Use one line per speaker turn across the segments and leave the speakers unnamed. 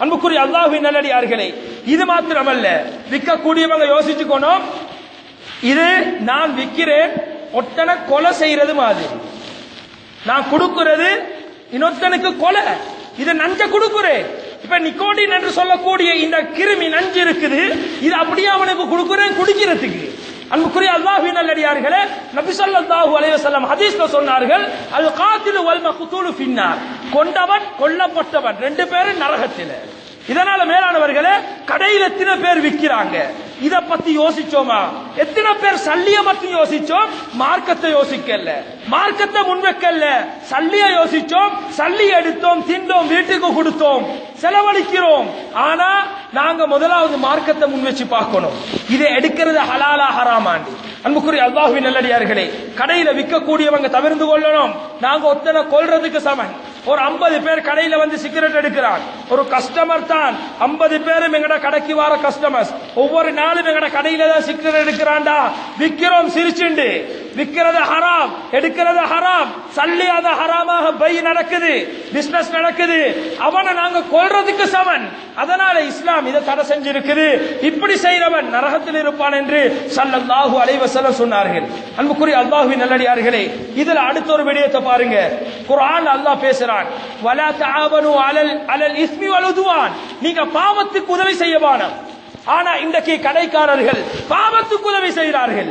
அன்புக்குரிய அல்லாஹ்வின் நல்லடியார்களே, இது மாத்திரமல்ல, விற்கக்கூடியவங்க யோசிச்சுக்கணும், இது நான் விற்கிறேன் ஒட்டனை கொலை செய்யறது மாதிரி, நான் கொடுக்கிறது இன்னொருத்தனுக்கு கொலை, இது நஞ்ச கொடுக்கிறேன். இப்ப நிக்கோட்டின் என்று சொல்லக்கூடிய இந்த கிருமி நஞ்சு இருக்குது, இது அப்படியே அவனுக்கு கொடுக்கிறேன் குடிக்கிறதுக்கு. அன்புக்குரிய அல்லாஹ்வின் நல்லடியார்களே, நபி ஸல்லல்லாஹு அலைஹி வஸல்லம் ஹதீஸ்ல சொன்னார்கள், அல் காத்திலு வல் மக்தூலு ஃபின்னார், கொண்டவன் கொல்லப்பட்டவன் ரெண்டு பேரும் நரகத்திலே. இதனால மேலானவர்களே, கடையில் எத்தனை பேர் விற்கிறாங்க இத பத்தி யோசிச்சோமா? எத்தனை பேர் சல்லிய பத்தி யோசிச்சோம், மார்க்கத்தை யோசிக்கல, மார்க்கத்தை முன்வைக்கல, சல்லிய யோசிச்சோம், சல்லி எடுத்தோம், திண்டோம், வீட்டுக்கு கொடுத்தோம், செலவழிக்கிறோம். ஆனா நாங்க முதலாவது மார்க்கத்தை முன் வச்சு பார்க்கணும், இதை எடுக்கிறது ஹலாலா ஹராமாண்டி. அன்புக்குரிய அல்லாஹ்வின் நல்லடியார்களே, கடையில விற்கக்கூடியவங்க தவிர்த்து கொள்ளணும். நாங்க ஒத்தனை கொல்றதுக்கு சமன். ஒரு 50 பேர் கடையில வந்து சிகரெட் எடுக்கிறான், ஒரு கஸ்டமர் தான் 50 பேரும் எங்கட கடைக்கு வர கஸ்டமர்ஸ், ஒவ்வொரு நாளும் எங்கட கடையில தான் சிகரெட் எடுக்கிறான்டா. விக்கிறோம் சிரிச்சுண்டு, விக்கிறது ஹராம், எடுக்கிறது ஹராம், சல்லி அது ஹராமாக பை நடக்குது, பிசினஸ் நடக்குது, அவனை நாங்க கொல்றதுக்கு சமன். அதனால இஸ்லாம் இதை தடை செஞ்சிருக்குது. இப்படி செய்றவன் நரகத்தில் இருப்பான் என்று ஸல்லல்லாஹு அலைஹி வஸல்லம் சொன்னார்கள். அன்புக்குரிய அல்லாஹ்வின் நல்லடியார்களே, இதுல அடுத்த ஒரு விடயத்தை பாருங்க. குர்ஆன் அல்லாஹ் பேசுறான், வலா தஆவனு அலல் இஸ்மி வல் உத்வான், நீங்க பாவத்துக்கு உதவி செய்ய வேண்டாம். ஆனா இன்றைக்கு கடைக்காரர்கள் பாவத்துக்கு உதவி செய்கிறார்கள்.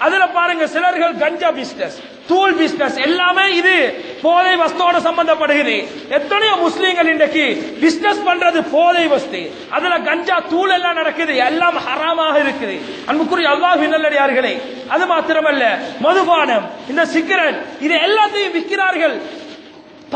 அதுல பாருங்க, சிலர்கள் கஞ்சா பிசினஸ், தூள் பிசினஸ், எல்லாமே இது போதை வஸ்தோட சம்பந்தப்படுகிறது. எத்தனையோ முஸ்லீம்கள் இன்றைக்கு பிசினஸ் பண்றது போதை வஸ்து, அதுல கஞ்சா தூள் எல்லாம் நடக்குது, எல்லாம் ஹராமாக இருக்குது. அன்புக்குரிய அல்லாஹ்வின் நல்லடியார்களே, அது மாத்திரமல்ல, மதுபானம், இந்த சிகரெட், இது எல்லாத்தையும் விற்கிறார்கள்.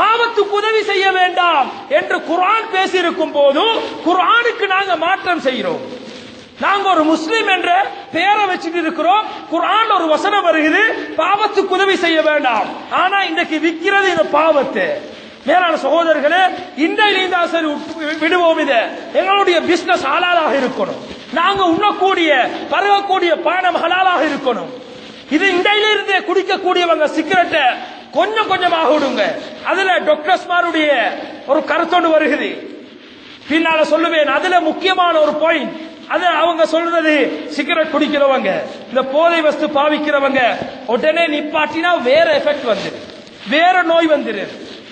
பாவத்துக்கு உதவி செய்ய வேண்டாம் என்று குர்ஆன் பேசியிருக்கும் போது குர்ஆனுக்கு நாங்க மாற்றம் செய்கிறோம். நாங்க ஒரு முஸ்லிம் என்ற பெயரை வச்சுட்டு இருக்கிறோம், குர்ஆன் ஒரு வசனம் வருகிறது, பாவத்துக்கு உதவி செய்ய வேண்டாம். ஆனா இன்றைக்கு விற்கிறது இந்த பாவத்தை. மேலான சகோதரர்களே, இன்றைய சரி விடுவோம், இதை எங்களுடைய பிசினஸ் ஹலாலாக இருக்கணும், நாங்க உண்ணக்கூடிய பருகக்கூடிய பானம் ஹலாலாக இருக்கணும். இது இன்றையிலிருந்தே குடிக்கக்கூடியவங்க சிகரெட்டை கொஞ்சம் கொஞ்சமாக விடுங்க. அதுல டாக்டர்ஸ்மாருடைய ஒரு கருத்தோடு வருகிறது, பின்னால சொல்லுவேன். அதுல முக்கியமான ஒரு பாயிண்ட், அது அவங்க சொல்றது, சிகரெட் குடிக்கிறவங்க, இந்த போதை வஸ்து பாவிக்கிறவங்க உடனே நிப்பாட்டினா வேற எஃபெக்ட் வந்துரு, வேற நோய் வந்துரு.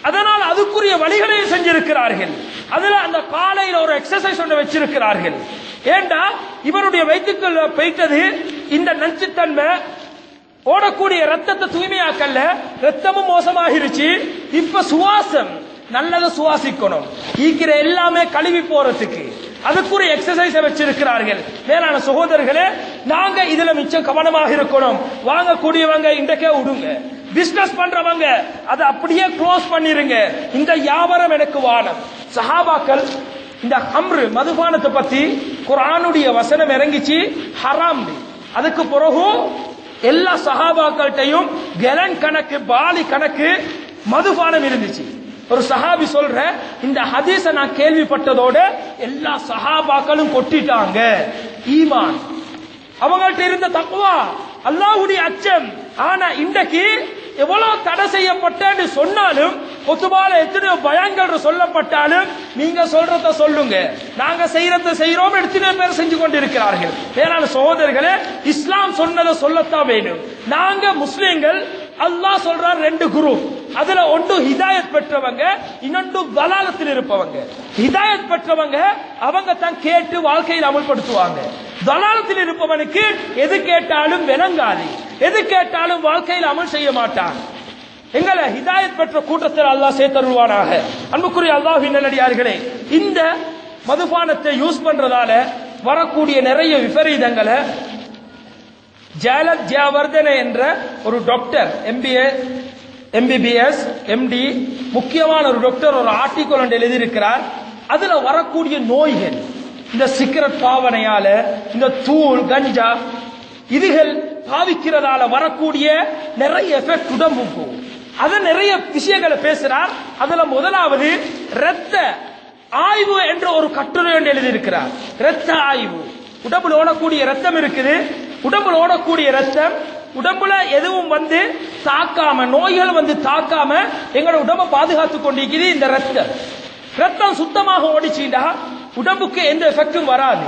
அதனால் அதுக்குரிய வழிகளை செஞ்சிருக்கிறார்கள். அதுல அந்த காலையில் ஒரு எக்ஸசைஸ் ஒன்று வச்சிருக்கிறார்கள். ஏண்டா இவருடைய வயிற்றுக்குள்ள போயிட்டது இந்த நச்சுத்தன்மை, ஓடக்கூடிய ரத்தத்தை தூய்மையாக்கல, ரத்தமும் மோசமாகிருச்சு. இப்ப சுவாசம் நல்லதை சுவாசிக்கணும், ஈக்கிற எல்லாமே கழுவி போறதுக்கு அதுக்குரிய எக்ஸசைஸ் வச்சிருக்கிறார்கள். மேலான சகோதரர்களே, நாங்க இதுல மிச்சம் கவனமாக இருக்கணும். வாங்கக்கூடியவங்க இன்றைக்கே விடுங்க, பிசினஸ் பண்றவங்க அதை அப்படியே க்ளோஸ் பண்ணிருங்க. இந்த வியாபாரம் எனக்கு வானம். சஹாபாக்கள் இந்த ஹம்ரு மதுபானத்தை பத்தி குர்ஆனுடைய வசனம் இறங்கிச்சு, ஹராம். அதுக்கு பிறகு எல்லா சஹாபாக்கள்கிட்டையும் கலன் கணக்கு, பாலி கணக்கு மதுபானம் இருந்துச்சு. ஒரு சஹாபி சொல்ற, இந்த ஹதீஸ நான் கேள்விப்பட்டதோட எல்லா சஹாபாக்களும் கொட்டிட்டாங்க. ஈமான், அவங்கள்ட்ட இருந்த தக்வா, அல்லாஹ்வுடைய அச்சம். ஆனா இன்றைக்கு எவ்வளவு தடை செய்யப்பட்டன்னு சொன்னாலும், குத்துபால எத்தனையோ பயங்கள் சொல்லப்பட்டாலும், நீங்க சொல்றத சொல்லுங்க, நாங்க செய்யறத செய்யறோம், எத்தனையோ பேர் செஞ்சு கொண்டிருக்கிறார்கள். மேலான சகோதரர்களே, இஸ்லாம் சொன்னதை சொல்லத்தான் வேணும். நாங்க முஸ்லிம்கள், அல்லாஹ் சொல்றார் ரெண்டு குரூப், அதுல ஒன்று ஹிதாயத் பெற்றவங்க, இன்னொன்று தலாலத்தில் இருப்பவங்க. ஹிதாயத் பெற்றவங்க அவங்க தான் கேட்டு வாழ்க்கையில் அமல்படுத்துவாங்க. தலாலத்தில் இருப்பவனுக்கு எது கேட்டாலும் விளங்காது, எது கேட்டாலும் வாழ்க்கையில் அமல் செய்ய மாட்டான். எங்களை ஹிதாயத் பெற்ற கூட்டத்தில் அல்லாஹ் சேர்த்தருள்வானாக. அன்புக்குரிய அல்லாஹ்வின் நல்லடியார்களே, இந்த மதுபானத்தை யூஸ் பண்றதால வரக்கூடிய நிறைய விபரீதங்களை ஜயலத் ஜெயவர்தன என்ற ஒரு டாக்டர், MBBS MD, முக்கியமான ஒரு டாக்டர் ஒரு ஆர்டிக்கல் ஒன்று எழுதியிருக்கிறார். அதுல வரக்கூடிய நோய்கள், இந்த சிகரெட் பாவனையால, இந்த தூள் கஞ்சா இதுகள் பாவிக்கிறதால வரக்கூடிய நிறைய எஃபெக்ட் உடம்புக்கு, அத நிறைய விஷயங்களை பேசுறார். அதுல முதலாவது இரத்த ஆய்வு என்ற ஒரு கட்டுரை ஒன்று எழுதியிருக்கிறார். இரத்த ஆய்வு, உடம்புல ஓடக்கூடிய ரத்தம் இருக்குது, உடம்புல ஓடக்கூடிய ரத்தம் உடம்புல எதுவும் வந்து தாக்காம, நோய்கள் வந்து தாக்காம எங்களோட உடம்பை பாதுகாத்துக் கொண்டிருக்கிறது இந்த ரத்தம். ரத்தம் சுத்தமாக ஓடிச்சீண்டா உடம்புக்கு எந்த எஃபெக்டும் வராது.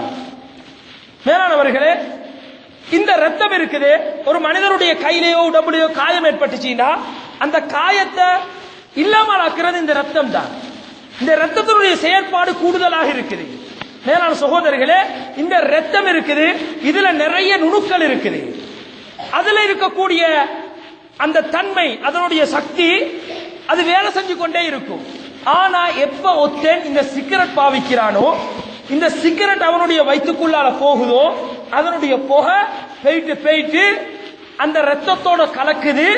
மேலானவர்களே, இந்த ரத்தம் இருக்குது, ஒரு மனிதனுடைய கையிலேயோ உடம்புலையோ காயம் ஏற்பட்டுச்சுன்னா அந்த காயத்தை இல்லாமல் ஆக்குறது இந்த ரத்தம் தான். இந்த ரத்தத்தினுடைய செயற்பாடு கூடுதலாக இருக்குது. மேலான சகோதரர்களே, இந்த ரத்தம் இருக்குது, இதுல நிறைய நுணுக்கள் இருக்குது. அதுல இருக்கக்கூடிய அந்த தன்மை, அதனுடைய சக்தி, அது வேலை செஞ்சு கொண்டே இருக்கும். ஆனா எப்ப ஒருத்தன் இந்த சிகரெட் பாவிக்கிறானோ, இந்த சிகரெட் அவனுடைய வயிற்றுக்குள்ளால போகுதோ, அதனுடைய புகை போயிட்டு போயிட்டு அந்த ரத்தத்தோட கலக்குது.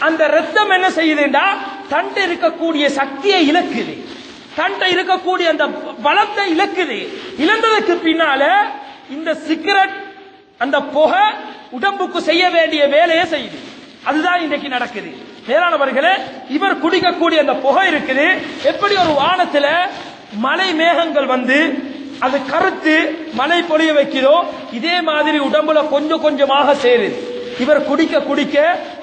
அந்த ரத்தம் என்ன செய்யுதுண்டா தண்டை இருக்கக்கூடிய சக்தியை இழக்குது, தண்டை இருக்கக்கூடிய அந்த பலத்தை இழக்குது. இழந்ததுக்கு பின்னால இந்த சிகரெட் அந்த புகை உடம்புக்கு செய்ய வேண்டிய வேலையை செய்யுது. அதுதான் இன்றைக்கு நடக்குது. மேலானவர்களே, இவர் குடிக்கக்கூடிய அந்த புகை இருக்குது, எப்படி ஒரு வானத்துல மலை மேகங்கள் வந்து அது கருத்து மழை பொழிய வைக்கிறோ, இதே மாதிரி உடம்புல கொஞ்சம் கொஞ்சமாக சேருது. இவர் குடிக்க குடிக்க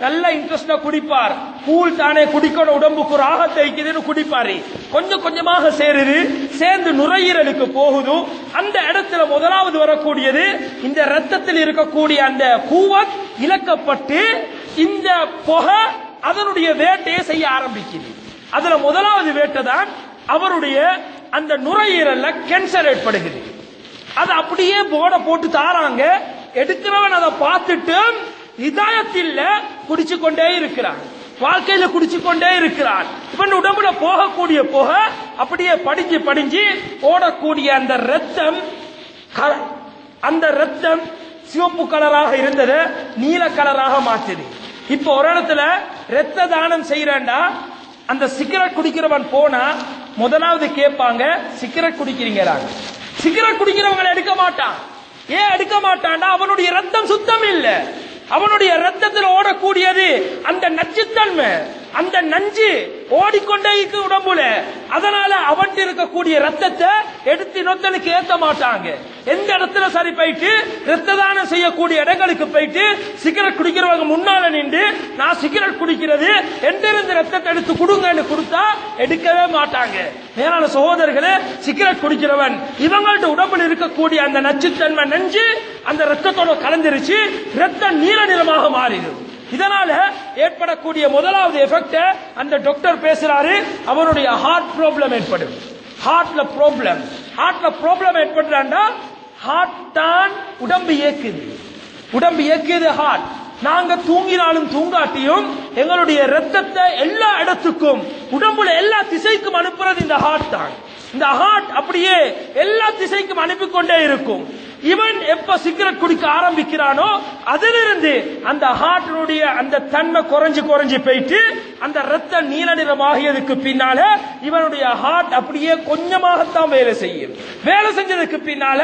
நல்ல இன்ட்ரெஸ்டா குடிப்பார். கூழ் தானே குடிக்கணும், உடம்புக்கு ஒரு ஆகத்தை வைக்குதுன்னு குடிப்பாரு. கொஞ்சம் கொஞ்சமாக சேருது, சேர்ந்து நுரையீரலுக்கு போகுது. அந்த இடத்துல முதலாவது வரக்கூடியது இந்த ரத்தத்தில் இருக்கக்கூடிய அந்த கூவத் இழக்கப்பட்டு இந்த புகை அதனுடைய வேட்டையை செய்ய ஆரம்பிக்குது. அதுல முதலாவது வேட்டை தான் அவருடைய அந்த நுரையீரல்ல கேன்சர் ஏற்படுகிறது. அது அப்படியே போட போட்டு தாராங்க. எடுக்கிறவன் அதை பார்த்துட்டு இதாயத்தில் குடிச்சு கொண்டே இருக்கிறான், வாழ்க்கையில குடிச்சு கொண்டே இருக்கிறான். இப்ப உடம்புல போகக்கூடிய புகை அப்படியே படிஞ்சு படிஞ்சு ஓடக்கூடிய அந்த ரத்தம் சிவப்பு கலராக இருந்தது நீல கலராக மாற்றுது. இப்ப ஒரு இடத்துல ரத்த தானம் செய்யறா, அந்த சிகரெட் குடிக்கிறவன் போனா முதலாவது கேட்பாங்க, சிகரெட் குடிக்கிறீங்களா? சிகரெட் குடிக்கிறவங்களை எடுக்க மாட்டான். ஏன் எடுக்க மாட்டான்டா? அவனுடைய ரத்தம் சுத்தம் இல்ல. அவனுடைய ரத்தத்தில் ஓடக்கூடியது அந்த நச்சுத்தன்மை, அந்த நஞ்சு ஓடிக்கொண்டே இருக்கு உடம்புல. அதனால அவன் இருக்கக்கூடிய ரத்தத்தை எடுத்து இன்னொருத்தனுக்கு ஏத்த மாட்டாங்க. எந்த இடத்துல சரி போயிட்டு ரத்த தானம் செய்யக்கூடிய இடங்களுக்கு போயிட்டு சிகரெட் குடிக்கிறவங்க முன்னால நின்று நான் சிகரெட் குடிக்கிறது எந்திருந்து ரத்தத்தை எடுத்து கொடுங்கன்னு கொடுத்தா எடுக்கவே மாட்டாங்க. மேலான சகோதரர்களே, சிகரெட் குடிக்கிறவன் இவங்கள்ட்ட உடம்புல இருக்கக்கூடிய அந்த நச்சுத்தன்மை நஞ்சு அந்த ரத்தத்தோட கலந்துருச்சு, ரத்தம் நீல நிறமாக மாறிடும். இதனால ஏற்படக்கூடிய முதலாவது எஃபெக்ட் அந்த டாக்டர் பேசுறாரு, அவருடைய ஹார்ட் ப்ராப்ளம் ஏற்படும். ஹார்ட்ல ப்ராப்ளம் ஏற்படுறாண்டா ஹார்ட் தான் உடம்பு இயக்குது ஹார்ட். நாங்க தூங்கினாலும் தூங்காட்டியும் எங்களுடைய ரத்தத்தை எல்லா இடத்துக்கும் உடம்புல எல்லா திசைக்கும் அனுப்புறது இந்த ஹார்ட் தான். இந்த ஹார்ட் அப்படியே எல்லா திசைக்கும் அனுப்பிக்கொண்டே இருக்கும். இவன் எப்ப சிகரெட் குடிக்க ஆரம்பிக்கிறானோ அதிலிருந்து அந்த ஹார்ட்டினுடைய அந்த தன்மை குறைஞ்சு போயிட்டு அந்த ரத்த நீல நிறமாகியதுக்கு பின்னால இவனுடைய ஹார்ட் அப்படியே கொஞ்சமாகத்தான் வேலை செய்யும். வேலை செஞ்சதுக்கு பின்னால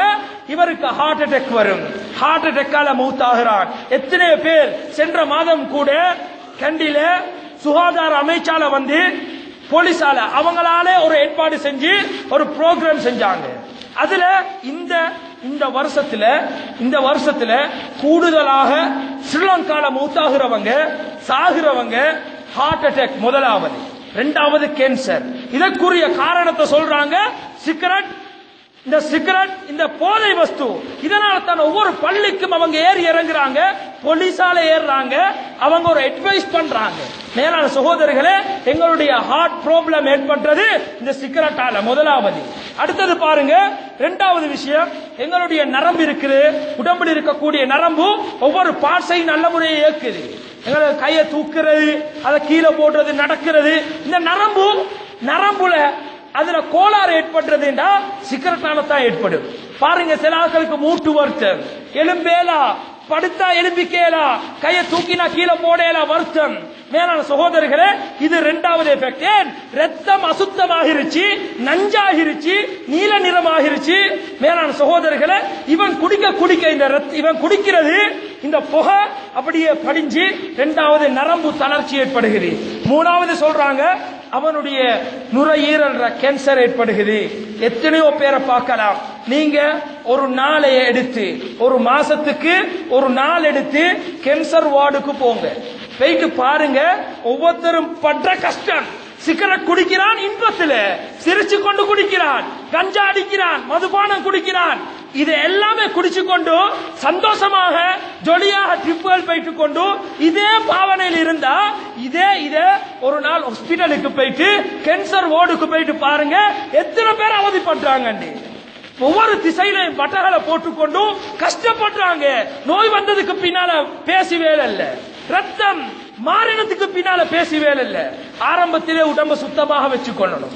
இவருக்கு ஹார்ட் அட்டாக் வரும். ஹார்ட் அட்டாக்கால மௌத்தாகிறான். எத்தனையோ பேர் சென்ற மாதம் கூட கண்டில சுகாதார அமைச்சால வந்து போலீஸால அவங்களாலே ஒரு ஏற்பாடு செஞ்சு ஒரு ப்ரோக்ராம் செஞ்சாங்க. அதுல இந்த வருஷத்துல கூடுதலாக ஸ்ரீலங்கால மூத்தாகிறவங்க சாகிறவங்க ஹார்ட் அட்டாக் முதலாவது, இரண்டாவது கேன்சர். இதற்குரிய காரணத்தை சொல்றாங்க சிகரெட். இந்த போதை வஸ்து. இதனால தான் ஒவ்வொரு பள்ளிக்கும் அவங்க ஏறி இறங்குறாங்க, போலீஸால ஏறுறாங்க, அவங்க ஒரு அட்வைஸ் பண்றாங்க. மேலான சகோதரர்களே, எங்களுடைய ஹார்ட் ப்ராப்ளம் ஏற்பட்டது இந்த சிகரெட்டால முதலாவது. அடுத்தது பாருங்க, இரண்டாவது விஷயம், எங்களுடைய நரம்பு இருக்குது, உடம்பில் இருக்கக்கூடிய நரம்பு ஒவ்வொரு பார்ட்ஸையும் நல்ல முறையை இயக்குது. எங்களை கையை தூக்குறது, அதை கீழே போடுறது, நடக்கிறது. இந்த நரம்புல அதுல கோளாறு ஏற்படுறதுண்டா சிகரெட்டால தான் ஏற்படும். பாருங்க, சில ஆட்களுக்கு மூட்டு வருத்தம், எலும்பேலா, படுத்தா எலும்பிக்கேலா, கையை தூக்கினா கீழே போடேலா, வருத்தம். மேலான சகோதரர்களே, இது இரண்டாவது எஃபெக்ட். ரத்தம் அசுத்தமாகிருச்சு, நஞ்சாகிருச்சு, நீல நிறமாகிருச்சு. மேலான சகோதரர்களே, இவன் இவன் குடிக்கிறது இந்த புகை அப்படியே படிஞ்சு இரண்டாவது நரம்பு தளர்ச்சி ஏற்படுகிறது. மூணாவது சொல்றாங்க அவனுடைய நுரையீரல் கேன்சர் ஏற்படுகிறது. எத்தனையோ பேரை பார்க்கலாம். நீங்க ஒரு நாளை எடுத்து, ஒரு மாசத்துக்கு ஒரு நாள் எடுத்து கேன்சர் வார்டுக்கு போங்க, போயிட்டு பாருங்க. ஒவ்வொருத்தரும் படுற கஷ்டம், சிகரெட் குடிக்கிறான் இன்பத்துல, சிரிச்சு கொண்டு குடிக்கிறான், கஞ்சா அடிக்கிறான், மதுபானம் குடிக்கிறான். இது எல்லாமே குடிச்சு கொண்டு சந்தோஷமாக ஜொலியாக ட்ரிப்புகள் போயிட்டு கொண்டு இதே பாவனையில் இருந்தா இதே ஒரு நாள் ஹாஸ்பிட்டலுக்கு போயிட்டு கேன்சர் வார்டுக்கு போயிட்டு பாருங்க எத்தனை பேர் அவதிப்படுறாங்க. ஒவ்வொரு திசையிலையும் பட்டகளை போட்டுக்கொண்டு கஷ்டப்படுறாங்க. நோய் வந்ததுக்கு பின்னால பேசி வேலை இல்ல, ரத்தம் மாறினதுக்கு பின்னால பேசி வேலை இல்ல. ஆரம்பத்திலே உடம்ப சுத்தமாக வச்சுக்கொள்ளணும்.